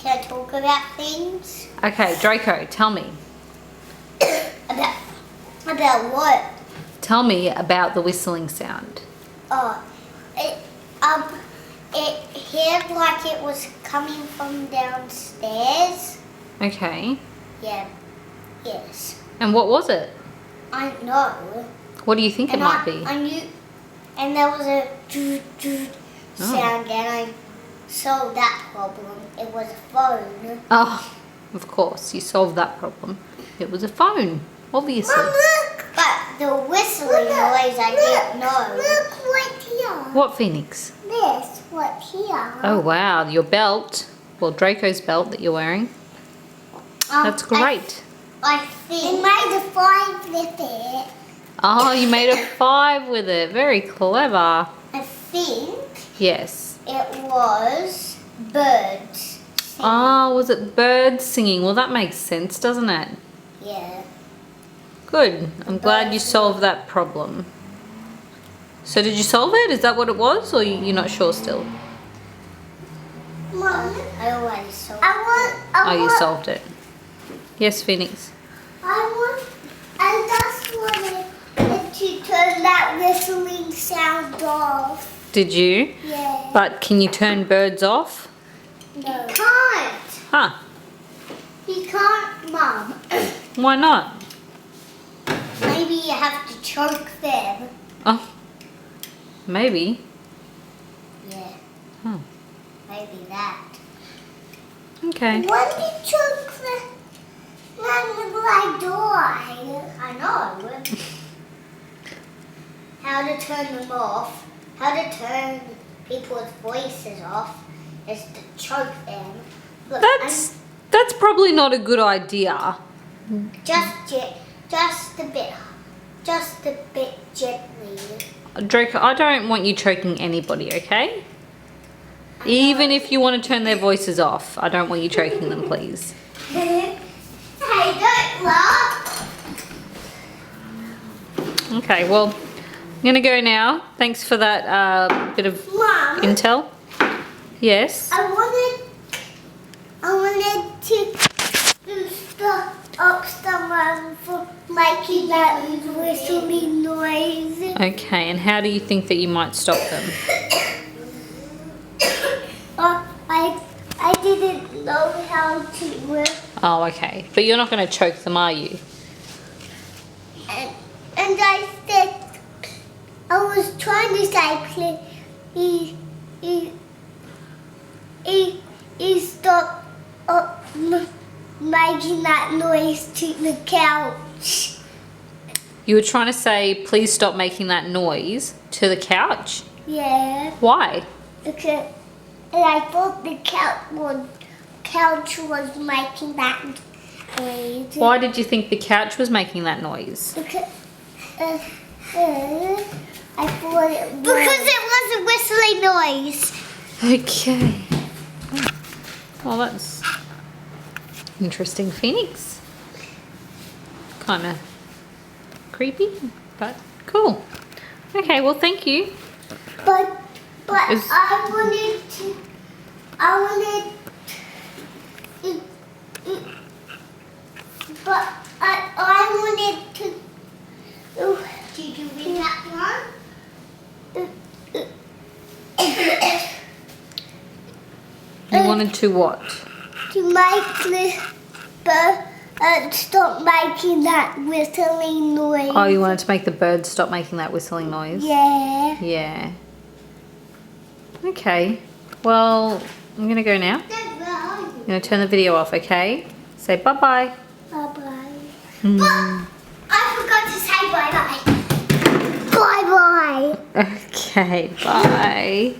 Can I talk about things? Okay, Draco, tell me. About what? Tell me about the whistling sound. Oh, it heard like it was coming from downstairs. Okay. Yeah. Yes. And what was it? I know. What do you think it might be? I knew, and there was a sound, and I solved that problem. It was a phone. Oh, of course, you solved that problem. It was a phone, obviously. Mom, look! But the whistling noise, I didn't know. Look right here. What, Phoenix? This, what here? Oh, wow, your belt. Well, Draco's belt that you're wearing. That's great. I think. I made a 5 with it. Oh, you made a 5 with it. Very clever. I think Yes. it was birds. Oh, was it birds singing? Well, that makes sense, doesn't it? Yeah. Good. I'm glad you solved that problem. So did you solve it? Is that what it was? Or you're not sure still? Mom, I already solved it. Oh, you solved it. Yes, Phoenix. I just wanted to turn that whistling sound off. Did you? Yeah. But can you turn birds off? No. You can't. Huh. You can't, Mum. Why not? Maybe you have to choke them. Oh. Maybe. Yeah. Huh. Maybe that. Okay. When you choke them, when will I die? I know. How to turn them off, how to turn people's voices off is to choke them. Look, That's probably not a good idea. just a bit gently. Draco, I don't want you choking anybody, okay? Even if you want to turn their voices off, I don't want you choking them, please. Hey, don't laugh. Okay, well, I'm going to go now. Thanks for that bit of Mom, intel. Yes? I wanted to stop someone from making that whistling noise. Okay, and how do you think that you might stop them? I didn't know how to. Oh, okay. But you're not going to choke them, are you? And I said, I was trying to say, he stopped making that noise to the couch. You were trying to say, please stop making that noise to the couch? Yeah. Why? Okay. And I thought the couch was making that noise. Why did you think the couch was making that noise? Because, I thought it was. Because it was a whistling noise. Okay. Well, that's interesting, Phoenix. Kind of creepy, but cool. Okay, well, thank you. But I wanted to. But I wanted to. Did you read that one? You wanted to what? To make the bird stop making that whistling noise. Oh, you wanted to make the birds stop making that whistling noise? Yeah. Yeah. Okay. Well, I'm going to go now. I'm going to turn the video off, okay? Say bye-bye. Bye-bye. But I forgot to say bye-bye. Bye-bye. Okay, bye.